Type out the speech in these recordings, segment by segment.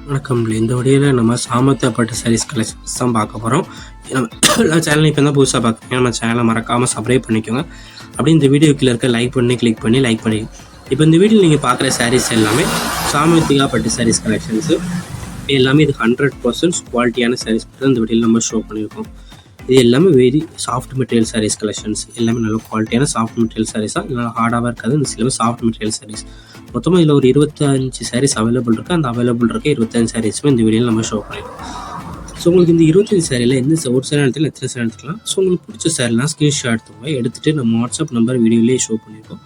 வணக்கம். இந்த வீடியோவில் நம்ம சாமர்த்தியப்பட்ட சாரீஸ் கலெக்ஷன்ஸ் தான் பார்க்க போகிறோம். நம்ம சேனல் இப்போ தான் புதுசாக பார்க்குறீங்க, நம்ம சேனலை மறக்காமல் சப்ஸ்கிரைப் பண்ணிக்கோங்க. அப்படி இந்த வீடியோ கீழே இருக்க லைக் பண்ணி லைக் பண்ணி. இப்போ இந்த வீடியோவில் நீங்கள் பார்க்குற சாரீஸ் எல்லாமே சாமர்த்தியப்பட்ட சாரீஸ் கலெக்ஷன்ஸு எல்லாமே இது 100% குவாலிட்டியான சாரீஸ் மட்டும் இந்த வீடியோவில் நம்ம ஷோ பண்ணியிருக்கோம். இது எல்லாமே very soft material saris collections, எல்லாமே நல்ல குவாலிட்டியான சாஃப்ட் மெட்டீரியல் சாரீஸாக, இல்லைனா ஹார்டாக இருக்காது. இந்த எல்லாமே சாஃப்ட் மெட்டீரியல் சாரீஸ். மொத்தமாக இதில் ஒரு 25 சாரீஸ் அவைலபிள் இருக்குது. அந்த அவைலபிள் இருக்க 25 சாரீஸுமே இந்த வீடியோவில் நம்ம ஷோ பண்ணியிருக்கோம். ஸோ உங்களுக்கு இந்த 25 சாரியில் எந்த ஒரு சாரி எடுத்துக்கலாம், எத்தனை சாரி எடுத்துக்கலாம். ஸோ உங்களுக்கு பிடிச்ச சாரிலாம் ஸ்க்ரீன்ஷாட் எடுத்துகிட்டு நம்ம வாட்ஸ்அப் நம்பர் வீடியோலேயே ஷோ பண்ணியிருக்கோம்.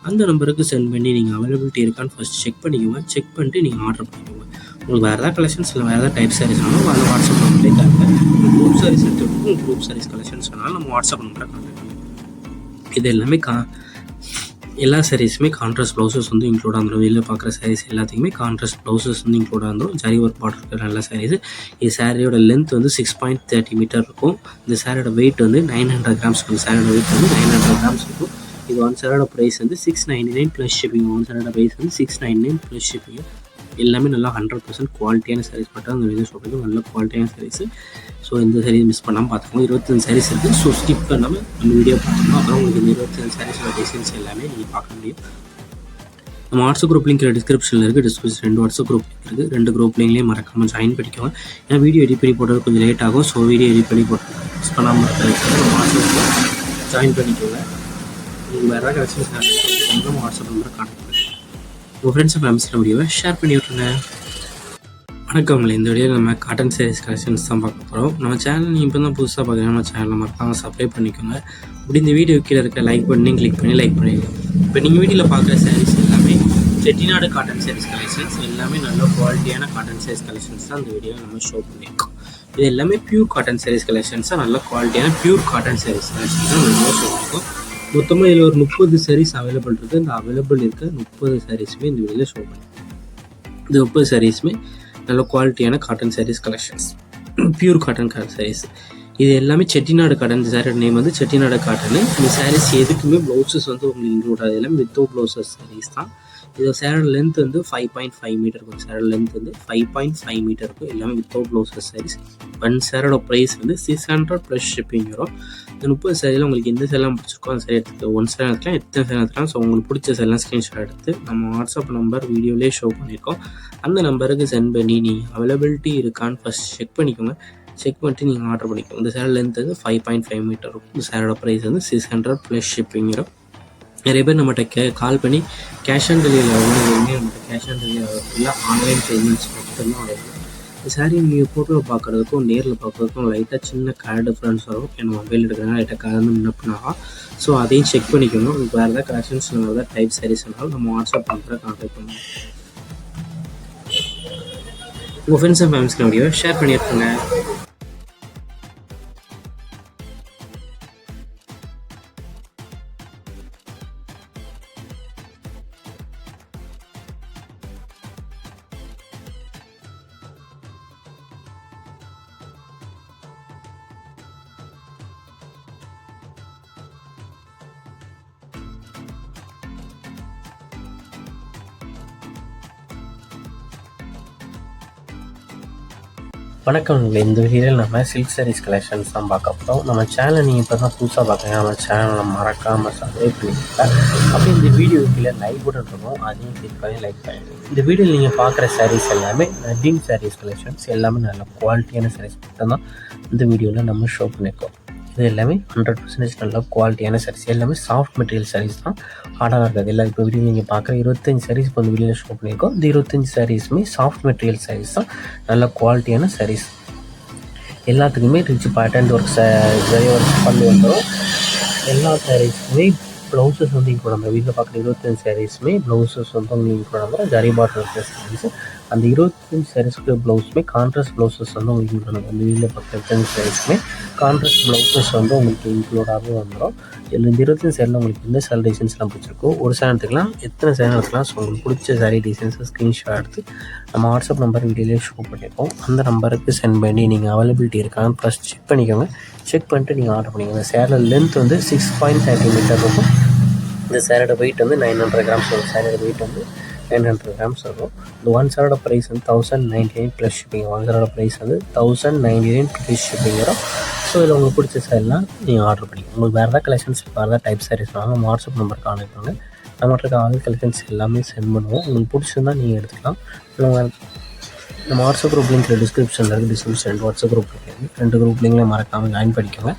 அந்த நம்பருக்கு சென்ட் பண்ணி நீங்கள் அவைலபிலிட்டி இருக்கான்னு ஃபஸ்ட் செக் பண்ணிக்கோங்க. செக் பண்ணிட்டு நீங்கள் ஆர்டர் பண்ணிக்கோங்க. உங்களுக்கு வேறு ஏதாவது கலெக்ஷன்ஸ் இல்லை வேறு ஏதாவது டைப் சாரீஸ் வேணாலும் அந்த வாட்ஸ்அப் நம்பர்லேயே தருங்க. குரூப் சாரீஸ் எடுத்துகிட்டு குரூப் சாரீஸ் கலெக்ஷன்ஸ் வேணாலும் நம்ம வாட்ஸ்அப் நம்பரை கான்டாக்ட் பண்ணுங்கள். இது எல்லாமே எல்லா சாரீஸுமே கான்ட்ராஸ்ட் ப்ளவுசஸ் இன்க்ளூட் ஆகும். வெளியில் பார்க்குற சாரீஸ் எல்லாத்துக்குமே கான்ட்ராஸ்ட் ப்ளவுசஸ் இன்க்ளூட் ஆகும். ஜரி ஒர்க் பார்டர் இருக்கிற நல்ல சாரீஸ். இது சாரியோட லென்த் 6.30 மீட்டர் இருக்கும். இந்த சாரியோட வெயிட் 900 கிராம்ஸ் இருக்கும். சாரியோட வெயிட் 900 கிராம்ஸ் இருக்கும். இது ஒன் சாரோட ப்ரைஸ் 699 ப்ளஸ் ஷிப்பிங். ஒன் சாரோட ப்ரைஸ் 699 ப்ளஸ் ஷிப்பிங். எல்லாமே நல்லா 100% குவாலிட்டியான சாரீஸ் மட்டும் அந்த வீடியோ சொல்கிறது. நல்ல குவாலிட்டியான சாரீஸ். ஸோ இந்த சாரீஸ் மிஸ் பண்ணாமல் பார்த்துக்கோங்க. 25 சாரீஸ் இருக்குது. ஸோ ஸ்கிப் பண்ணாமல் நம்ம வீடியோ பார்த்துக்கணும். அப்புறம் உங்களுக்கு இந்த 25 சாரீஸோட டிசைன்ஸ் எல்லாமே நீங்கள் பார்க்க முடியும். நம்ம வாட்ஸ்அப் குரூப் லிங்க் டிஸ்கிரிப்ஷனில் இருக்குது. டிஸ்கிரிப்ஷன் 2 வாட்ஸ்அப் குரூப் இருக்குது. 2 குரூப் லிங்க்லேயும் மறக்காமல் ஜாயின் பண்ணிக்கோங்க. ஏன்னா வீடியோ எடிட் பண்ணி போட்டது கொஞ்சம் லேட் ஆகும். ஸோ வீடியோ எடிட் பண்ணி போட்டு மிஸ் பண்ணாமல் இருக்கிறதுக்கு நம்ம வாட்ஸ்அப்பில் ஜாயின் பண்ணிக்கோங்க. நீங்கள் வேறு ஏதாவது கலெக்ஷன்ஸ் நம்ம வாட்ஸ்அப் நம்பரை கான்டாக்ட் பண்ணுங்கள். உங்கள் ஃப்ரெண்ட்ஸ் அண்ட் ஃபேமிலிஸில் வீடியோவை ஷேர் பண்ணி விட்ருங்க. வணக்கம். இந்த வீடியோவில் நம்ம காட்டன் சாரீஸ் கலெக்ஷன்ஸ் தான் பார்க்க போகிறோம். நம்ம சேனல் நீங்கள் இப்போ தான் புதுசாக பார்க்குறீங்க, நம்ம சேனலை மறக்காமல் சப்ஸ்கிரைப் பண்ணிக்கோங்க. அப்படி இந்த வீடியோ கீழே இருக்க லைக் பண்ணி கிளிக் பண்ணி லைக் பண்ணிடுங்க. இப்போ நீங்கள் வீடியோவில் பார்க்குற சாரீஸ் எல்லாமே செட்டிநாடு காட்டன் சாரீஸ் கலெக்ஷன்ஸ், எல்லாமே நல்ல குவாலிட்டியான காட்டன் சாரீஸ் கலெக்ஷன்ஸ் தான் இந்த வீடியோவில் நம்ம ஷோ பண்ணியிருக்கோம். இது எல்லாமே பியூர் காட்டன் சாரீஸ் கலெக்ஷன்ஸாக நல்ல குவாலிட்டியான பியூர் காட்டன் சாரீஸ் கலெக்ஷன்ஸ் தான் நம்ம ஷோ பண்ணியிருக்கோம். மொத்தமாக இதில் ஒரு 30 சாரீஸ் அவைலபிள் இருக்குது. இந்த அவைலபிள் இருக்க 30 சாரீஸுமே இந்த வீடியோவில் ஷோ பண்ணியிருக்கோம். இந்த 30 சாரீஸுமே நல்ல குவாலிட்டியான cotton saris collections, pure cotton saris. இது எல்லாமே செட்டிநாடு காட்டன். இந்த சாரியோட நேம் செட்டிநாடு காட்டன். இந்த சாரீஸ் எதுக்குமே ப்ளவுசஸ் உங்களுக்கு இன்க்ளூட் ஆகுது. எல்லாமே வித்தவுட் ப்ளவுசஸ் சாரீஸ் தான். இது சேரோட லென்த் 5.5 மீட்டர் இருக்கும். சேரோட லென்த் 5.5 மீட்டர் இருக்கும். எல்லாமே வித்தவுட் ப்ளவுசஸ் சாரீஸ். ஒன் சேரோட ப்ரைஸ் 600 ப்ளஸ் ஷிப்பிங் வரும். இந்த 30 சாரியில் உங்களுக்கு எந்த சேரெல்லாம் பிடிச்சிருக்கோ அந்த சாரி எடுத்துக்கலாம். ஒன் சேர் எடுத்துக்கலாம், எத்தனை சேர் எடுத்துக்கலாம். ஸோ உங்களுக்கு பிடிச்ச சேரெல்லாம் ஸ்க்ரீன்ஷாட் எடுத்து நம்ம வாட்ஸ்அப் நம்பர் வீடியோலேயே ஷோ பண்ணியிருக்கோம். அந்த நம்பருக்கு சென்ட் பண்ணி நீங்கள் அவைலபிலிட்டி இருக்கான்னு ஃபஸ்ட் செக் பண்ணிக்கோங்க. செக் பண்ணிட்டு நீங்கள் ஆர்டர் பண்ணிக்கோங்க. இந்த சேரோட லென்த் 5.5 மீட்டர் இருக்கும். இந்த சேரோட ப்ரைஸ் 600 ப்ளஸ் ஷிப்பிங் வரும். நிறைய பேர் நம்மகிட்ட கால் பண்ணி கேஷ் ஆன் டெலிவரி ஆகுதுன்னு நம்மகிட்ட கேஷ் ஆன் டெலிவரி இல்லை, ஆன்லைன் பேமெண்ட்ஸ் மட்டும்தான் ஆகும். இந்த சாரீ நீங்கள் ஃபோட்டோவில் பார்க்குறதுக்கும் நேரில் பார்க்குறதுக்கும் லைட்டாக சின்ன கலர் டிஃப்ரென்ஸ் வரும். என் மொபைல் எடுக்கிறதுனால லைட்டாக கலந்து முன்னப்பினாகும். ஸோ அதையும் செக் பண்ணிக்கணும். உங்களுக்கு வேறு ஏதாவது கலெக்ஷன்ஸ் வேறு ஏதாவது டைப் சாரீஸ்னாலும் நம்ம வாட்ஸ்அப் நம்பரை கான்டாக்ட் பண்ணுவோம். உங்கள் ஃப்ரெண்ட்ஸ் அண்ட் ஃபேமிலிஸ்க்கு வீடியோ ஷேர் பண்ணியிருக்கேங்க. வணக்கம். இந்த வீடியோவில் நம்ம சில்க் சாரீஸ் கலெக்ஷன்ஸ் தான் பார்க்க போகிறோம். நம்ம சேனலை நீங்கள் இப்போ தான் புதுசாக பார்க்குறீங்க, நம்ம சேனலை மறக்காமல் சப்ஸ்கிரைப் பண்ணிவிட்டேன். அப்படி இந்த வீடியோ கீழே லைக் பட்டன் இருக்கும், அதையும் கிளிக் பண்ணி லைக் பண்ணிடுங்க. இந்த வீடியோவில் நீங்கள் பார்க்குற சாரீஸ் எல்லாமே நதிங் சாரீஸ் கலெக்ஷன்ஸ், எல்லாமே நல்ல குவாலிட்டியான சாரீஸ் மட்டும்தான் இந்த வீடியோவில் நம்ம ஷோ பண்ணியிருக்கோம். இது எல்லாமே 100% நல்ல குவாலிட்டியான சாரீஸ், எல்லாமே சாஃப்ட் மெட்டீரியல் சாரீஸ் தான், ஹார்டாக இருக்காது. எல்லாம் இப்போ வீடியோ நீங்கள் பார்க்குற 25 சாரீஸ் இப்போ இந்த வீடியோவில் ஷோ பண்ணியிருக்கோம். இந்த 25 சாரீஸுமே சாஃப்ட் மெட்டீரியல் சாரீஸ் தான், நல்ல குவாலிட்டியான சாரீஸ். எல்லாத்துக்குமே rich pattern work zari work பண்ணி வந்துடும். எல்லா சாரீஸுமே ப்ளவுசஸ் இன்க்ளூட் ஆகும். வீட்டில் பார்க்குற 25 சாரீஸுமே ப்ளவுசஸ் உங்களுக்கு இன்க்ளூட் ஆகும். ஜரி பார்டர் இருக்கிற சாரீஸ். அந்த 25 சாரீஸ்க்கு ப்ளவுஸுமே கான்ட்ராஸ்ட் ப்ளவுசஸ் உங்களுக்கு இன்க்ளூட் ஆகும். அந்த வீட்டில் பார்க்குற 25 சாரீஸுமே கான்ட்ராஸ்ட் ப்ளவுசஸ் உங்களுக்கு இன்க்ளூடாகவே வந்துடும். இதில் இந்த 25 சாரியில் உங்களுக்கு எந்த சாரி டிசைன்ஸ்லாம் பிடிச்சிருக்கோ ஒரு சாரி எடுத்துக்கலாம், எத்தனை சாரி எடுத்துக்கலாம். ஸோ உங்களுக்கு பிடிச்ச சாரி டிசைன்ஸை ஸ்க்ரீன்ஷாட் எடுத்து நம்ம வாட்ஸ்அப் நம்பர் வீடியோலேயே ஷோ பண்ணியிருக்கோம். அந்த நம்பருக்கு சென்ட் பண்ணி நீங்கள் அவைலபிலிட்டி இருக்கான்னு ஃபஸ்ட் செக் பண்ணிக்கோங்க. செக் பண்ணிட்டு நீங்கள் ஆர்டர் பண்ணிக்கோங்க. இந்த சேரில் லென்த் 6.30 மீட்டர் இருக்கும். இந்த சேரோட வெயிட் 900 கிராம்ஸ் வரும். சேரோட வெயிட் 900 grams வரும். இந்த ஒன் சைடோட ப்ரைஸ் வந்து 1099 ப்ளஸ் ஷிப்பிங். ஒன் சைடோட ப்ரைஸ் வந்து 1099 ப்ளஸ் ஷிப்பிங் வரும். ஸோ இதில் உங்களுக்கு பிடிச்ச சாரீலாம் நீங்கள் ஆர்டர் பண்ணிக்கலாம். உங்களுக்கு வேறு ஏதாவது கலெக்ஷன்ஸ் வேறு ஏதாவது டைப் சாரீஸ்னாலும் நம்ம வாட்ஸ்அப் நம்பர் கான்டெக்ட் பண்ணுங்கள். நம்மகிட்ட இருக்க ஆல் கலெக்ஷன்ஸ் எல்லாமே சென்ட் பண்ணுவோம். உங்களுக்கு பிடிச்சிருந்தா நீங்கள் எடுத்துக்கலாம். இல்லை நம்ம வாட்ஸ்அப் குரூப் லிங்க் டிஸ்கிரிப்ஷனில் இருக்குது. டிஸ்கிரிப்ஷன் வாட்ஸ்அப் குரூப் இருக்குது. 2 குரூப் லிங்க்லையும் மறக்காமல் ஜாயின் பண்ணிக்கோங்க.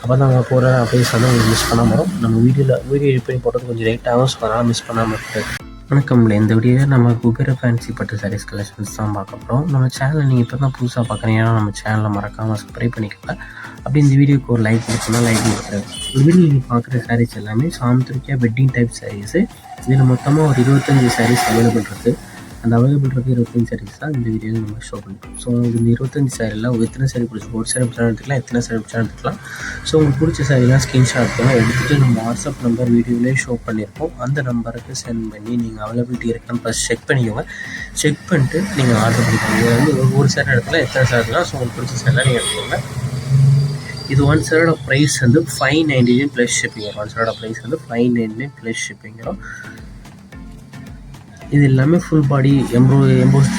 அப்போ தான் நம்ம போகிற அப்டேட்ஸ் வந்து உங்களுக்கு மிஸ் பண்ணாமல் வரும். நம்ம வீடியோ எடிட் பண்ணி போடுறது கொஞ்சம் லேட்டாகவும், ஸோ அதனால் மிஸ் பண்ணாமல் இருக்குது. வணக்கம். இந்த வீடியோவில் நம்ம குபேர ஃபேன்சி பட்டு சாரீஸ் கலெக்ஷன்ஸ் தான் பார்க்க போகிறோம். நம்ம சேனலை நீங்கள் இப்போ தான் புதுசாக பார்க்குறீங்கன்னா நம்ம சேனலை மறக்காமல் சப்ஸ்கிரைப் பண்ணிக்கோங்க. அப்படி இந்த வீடியோக்கு ஒரு லைக் கொடுத்தோன்னா லைக் கொடுக்குறேன். இந்த வீடியோ நீங்கள் பார்க்குற சாரீஸ் எல்லாமே சாமுத்திரிக்கா வெட்டிங் டைப் சாரீஸு. இதில் மொத்தமாக ஒரு 25 சாரீஸ் அவைலபிள் இருக்குது. அந்த அவைலபிள் இருக்க 25 சாரீஸ் தான் இந்த வீடியோவில் நம்ம ஷோ பண்ணிட்டோம். ஸோ உங்களுக்கு இந்த 25 சாரியில் எத்தனை சாரீ பிடிச்சிருக்கோம், ஒரு சாரீ பிடிச்சா எடுத்துக்கலாம், எத்தனை சாரீ பிடிச்சா எடுத்துக்கலாம். ஸோ உங்களுக்கு பிடிச்ச சாரீலாம் ஸ்க்ரீன்ஷாட் எடுத்துகிட்டு நம்ம வாட்ஸ்அப் நம்பர் வீடியோவிலே ஷோ பண்ணியிருக்கோம். அந்த நம்பருக்கு சென்ட் பண்ணி நீங்கள் அவைலபிலிட்டி இருக்கான்னு ஃபஸ்ட் செக் பண்ணிக்கோங்க. செக் பண்ணிட்டு நீங்கள் ஆர்டர் பண்ணிக்கோங்க. இது வந்து ஒரு சாரீ எடுத்துக்கலாம், எத்தனை சாரீலாம். ஸோ உங்களுக்கு பிடிச்ச சாரீலாம் நீங்கள் எடுத்துக்கோங்க. இது ஒன் சாரோட ப்ரைஸ் வந்து 599 ப்ளஸ் ஷிப்பிங் வரும். ஒன் சாரோட ப்ரைஸ் வந்து 599 ப்ளஸ் ஷிப்பிங் வரும். இது எல்லாமே ஃபுல் பாடி எம்போஸ்ட்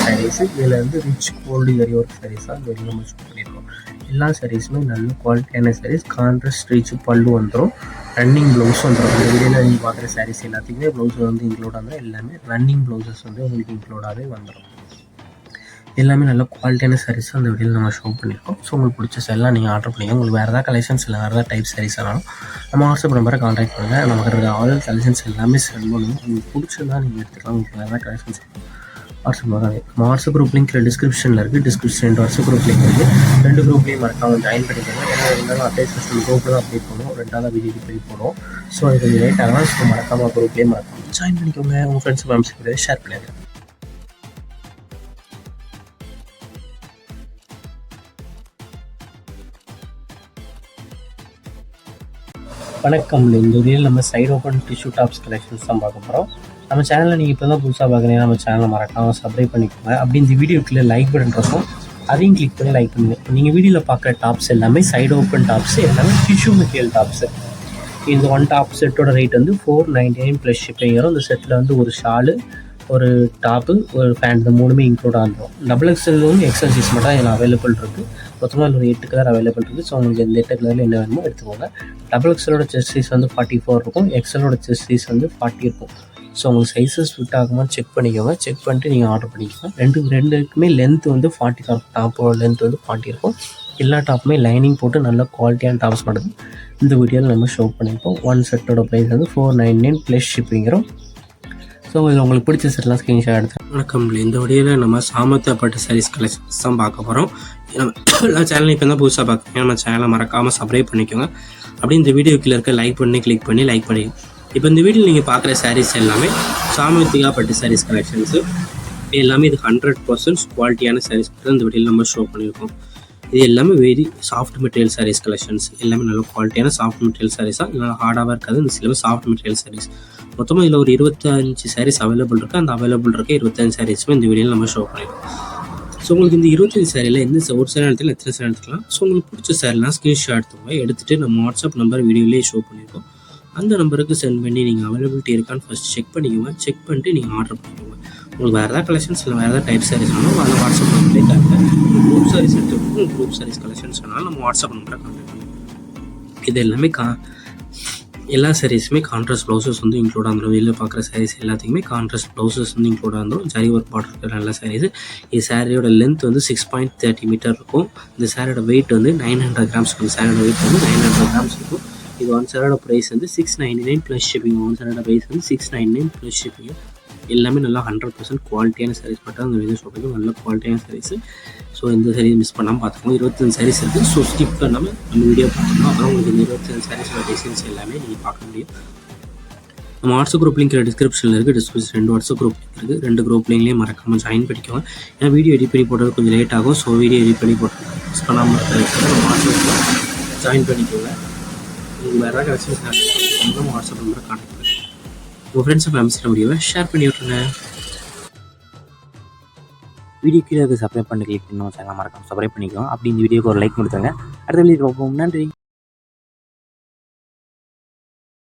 சாரீஸு. இதில் வந்து ரிச் கோல்டு எரி ஒர்க் சாரீஸ் தான் இந்த வெளியில் நம்ம ஷூட் பண்ணியிருக்கோம். எல்லா சாரீஸுமே நல்ல குவாலிட்டியான சாரீஸ். கான்ட்ராஸ்ட் ரிச் பல்லு வந்துடும், ரன்னிங் ப்ளவுஸ் வந்துடும். இந்த வீடியோவில் நீங்கள் பார்க்குற சாரீஸ் எல்லாத்துக்குமே ப்ளவுஸ் வந்து இன்க்ளூட் வந்துடும். எல்லாமே ரன்னிங் ப்ளவுசஸ் வந்து உங்களுக்கு இன்க்ளூடாகவே வந்துடும். எல்லாமே நல்ல குவாலிட்டியான சாரீஸ் அந்த வீடியோவில் நம்ம ஷோ பண்ணியிருக்கோம். ஸோ உங்களுக்கு பிடிச்ச சாரீலாம் நீங்கள் ஆர்டர் பண்ணிக்கோங்க. உங்களுக்கு வேறு ஏதாவது கலெக்ஷன்ஸ் இல்லை வேறு ஏதாவது டைப் சாரீஸ் ஆனாலும் நம்ம வாட்ஸ்அப் நம்பரை கான்டாக்ட் பண்ணுங்கள். நமக்கு இருக்க ஆல் கலெக்ஷன்ஸ் எல்லாமே சென்ட் பண்ணுவோம். உங்களுக்கு பிடிச்சதா நீங்கள் எடுத்துக்கலாம். உங்களுக்கு வேறு ஏதாவது கலெக்ஷன்ஸ் வாட்ஸ்அப் நம்பர் நம்ம வாட்ஸ்அப் குரூப் லிங்க் டிஸ்கிரிப்ஷனில் இருக்குது. டிஸ்கிரிப்ஷன் வாட்ஸ்அப் குரூப் லிங்க் இருக்குது. 2 குரூப்லேயும் மறக்காமல் ஜாயின் பண்ணிக்கோங்க. ஏன்னா இருந்தாலும் அப்டேட் ஃபஸ்ட்டு குரூப்பில் தான் அப்டேட் பண்ணுவோம், 2வது வீடியோ போய் போடுவோம். ஸோ அது கொஞ்சம் லேட் ஆகலாம். ஸோ மறக்காமல் குரூப்லேயே மறக்காமல் ஜாயின் பண்ணிக்கோங்க. உங்கள் ஃப்ரெண்ட்ஸ் ஃபேமிலி கூட ஷேர் பண்ணிடுங்க. வணக்கம். இந்த வீடியோவில் நம்ம side open tissue tops collections தான் பார்க்க போகிறோம். நம்ம சேனலில் நீங்கள் இப்போ தான் புதுசாக பார்க்குறீங்கன்னா நம்ம சேனலை மறக்காமல் சப்ஸ்கிரைப் பண்ணிக்கோங்க. அப்படி இந்த வீடியோக்குள்ளே லைக் பட்டன் இருக்கும், அதையும் கிளிக் பண்ணி லைக் பண்ணுங்கள். இப்போ நீங்கள் வீடியோவில் பார்க்குற டாப்ஸ் எல்லாமே சைடு ஓப்பன் டாப்ஸ், எல்லாமே டிஷ்யூ மெட்டீரியல் டாப்ஸு. இந்த ஒன் டாப் செட்டோட ரேட் வந்து 499 ப்ளஸ் ஷிப்பிங் வரும். இந்த செட்டில் வந்து ஒரு ஷாலு, ஒரு டாப்பு, ஒரு பேண்ட், இந்த 3மே இன்க்ளூட் ஆகிடும். XXL வந்து எக்ஸல் சைஸ் மட்டும் இதில் அவைலபிள் இருக்குது. மொத்தமாக இதில் ஒரு 8 கலர் அவைலபிள் இருக்குது. ஸோ உங்களுக்கு இந்த 8 கலரில் என்ன வேணுமோ எடுத்துக்கோங்க. XXLோட செஸ்ட் சைஸ் வந்து 44 இருக்கும், எக்ஸலோட செஸ்ட் சைஸ் வந்து 40 இருக்கும். ஸோ உங்களுக்கு சைஸஸ் ஃபிட் ஆகுமான்னு செக் பண்ணிக்கோங்க. செக் பண்ணிட்டு நீங்கள் ஆர்டர் பண்ணிக்கோங்க. ரெண்டுக்குமே லென்த் வந்து 40 இருக்கும். டாப்போட லென்த் வந்து 40 இருக்கும். எல்லா டாப்புமே லைனிங் போட்டு நல்ல குவாலிட்டியான டாப்ஸ் மட்டும் இந்த வீடியோவில் நம்ம ஷோ பண்ணியிருக்கோம். ஒன் செட்டோட ப்ரைஸ் வந்து 499 ப்ளஸ் ஷிப்பிங் வரும். ஸோ இதில் உங்களுக்கு பிடிச்ச செட்லாம் ஸ்க்ரீன்ஷாட் எடுத்து. வணக்கம். இந்த வீடியோவில் நம்ம சாமர்த்தியா பட்டு சாரீஸ் கலெக்ஷன்ஸ் தான் பார்க்க போகிறோம். நம்ம சேனல் இப்போ தான் புதுசாக பார்க்குறீங்க, நம்ம சேனலை மறக்காமல் சப்ஸ்கிரைப் பண்ணிக்கோங்க. அப்படி இந்த வீடியோ கீழே இருக்க லைக் பண்ணி கிளிக் பண்ணி லைக் பண்ணி. இப்போ இந்த வீடியோவில் நீங்கள் பார்க்குற சாரீஸ் எல்லாமே சாமர்த்தியா பட்டு சாரீஸ் கலெக்ஷன்ஸு. எல்லாமே இது 100% குவாலிட்டியான சாரீஸ் மட்டும் இந்த வீடியோவில் நம்ம ஷோ பண்ணியிருக்கோம். இது எல்லாமே very soft material saris collections. எல்லாமே நல்ல குவாலிட்டியான சாஃப்ட் மெட்டீரியல் சாரீஸாக, நல்லா ஹார்டாகவும் இருக்காது. இந்த சிலமே சாஃப்ட் மெட்டீரியல் சாரீஸ். மொத்தமாக இதில் ஒரு 25 சாரீஸ் அவைலபிள் இருக்குது. அந்த அவைலபிள் இருக்க 25 சாரீஸுமே இந்த வீடியோவில் நம்ம ஷோ பண்ணியிருக்கோம். ஸோ உங்களுக்கு இந்த 25 சாரியில் எந்த ஒரு சாரி எடுத்துக்கலாம், எத்தனை சாரி எடுத்துக்கலாம். ஸோ உங்களுக்கு பிடிச்ச சாரிலாம் ஸ்க்ரீன்ஷாட் எடுத்துகிட்டு நம்ம வாட்ஸ்அப் நம்பர் வீடியோலேயே ஷோ பண்ணியிருக்கோம். அந்த நம்பருக்கு சென்ட் பண்ணி நீங்கள் அவைலபிலிட்டி இருக்கான்னு ஃபஸ்ட் செக் பண்ணிக்கோங்க. செக் பண்ணிட்டு நீங்கள் ஆர்டர் பண்ணிக்கோங்க. உங்களுக்கு வேறு ஏதாவது கலெக்ஷன்ஸ் இல்லை வேறு ஏதாவது டைப் சாரீஸ் வேணாலும் அந்த வாட்ஸ்அப் நம்பர்லேயே காட்டுங்க. குரூப் சாரீஸ் எடுத்துக்கிட்டு குரூப் சாரீஸ் கலெக்ஷன்ஸ் வேணாலும் நம்ம வாட்ஸ்அப் நம்பரை கான்டாக்ட் பண்ணுவோம். இது எல்லாமே எல்லா சாரீஸுமே கான்ட்ராஸ்ட் ப்ளவுசஸ் வந்து இன்க்ளூட் ஆகிடும். வெளியில் பார்க்குற சாரீஸ் எல்லாத்துக்குமே கான்ட்ராஸ்ட் ப்ளவுசஸ் வந்து இன்க்ளூட் ஆகிடும். ஜரி ஒர்க் பார்டர் இருக்கிற நல்ல சாரீஸ். இது சாரியோட லென்த் வந்து 6.30 மீட்டர் இருக்கும். இந்த சாரியோட வெயிட் வந்து 900 கிராம்ஸ் இருக்கும். சாரியோட வெயிட் வந்து 900 கிராம்ஸ் இருக்கும். இது ஒன் சாரோட ப்ரைஸ் வந்து 699 ப்ளஸ் ஷிப்பிங். ஒன் சாரோட ப்ரைஸ் வந்து 699 ப்ளஸ் ஷிப்பிங். எல்லாமே நல்லா 100% குவாலிட்டியான சாரீஸ் மட்டும் அந்த வீடியோ ஷாப்பிங் நல்ல குவாலிட்டியான சாரீஸ். ஸோ இந்த சாரீஸ் மிஸ் பண்ணாமல் பார்த்துக்கோங்க. 25 சாரீஸ் இருக்குது. ஸோ ஸ்கிப் பண்ணாமல் நம்ம வீடியோ பார்த்துக்கணும். அப்புறம் உங்களுக்கு இந்த 25 சாரீஸோட டிசைன்ஸ் எல்லாமே நீங்கள் பார்க்க முடியும். நம்ம வாட்ஸ்அப் குரூப் லிங்க் டிஸ்கிரிப்ஷனில் இருக்குது. டிஸ்கிரிப்ஷன் 2 வாட்ஸ்அப் குரூப் இருக்குது. 2 குரூப் லிங்க்லேயும் மறக்காமல் ஜாயின் பண்ணிக்கோங்க. ஏன்னா வீடியோ எடிட் பண்ணி போடுறது கொஞ்சம் லேட் ஆகும். ஸோ வீடியோ எடிட் பண்ணி போட்டு மிஸ் பண்ணாமல் இருக்கிறதுக்கு நம்ம வாட்ஸ்அப்பில் ஜாயின் பண்ணிக்கோங்க. உங்களுக்கு வேறு கலெக்ஷன்ஸ் நம்ம வாட்ஸ்அப் நம்பரை கான்டாக்ட் பண்ணுங்கள். உங்கள் ஃப்ரெண்ட்ஸ் ஃபேமிலிஸில் வீடியோவை ஷேர் பண்ணி விட்ருங்க. வீடியோ கீழே சப்ஸ்கிரைப் பண்ணி கிளிக் பண்ணி சேனல் மறக்காம சப்ஸ்கிரைப் பண்ணிக்கோங்க. அப்படி இந்த வீடியோக்கு ஒரு லைக் கொடுத்துருங்க. அடுத்த வீடியோ பார்ப்போம். நன்றி.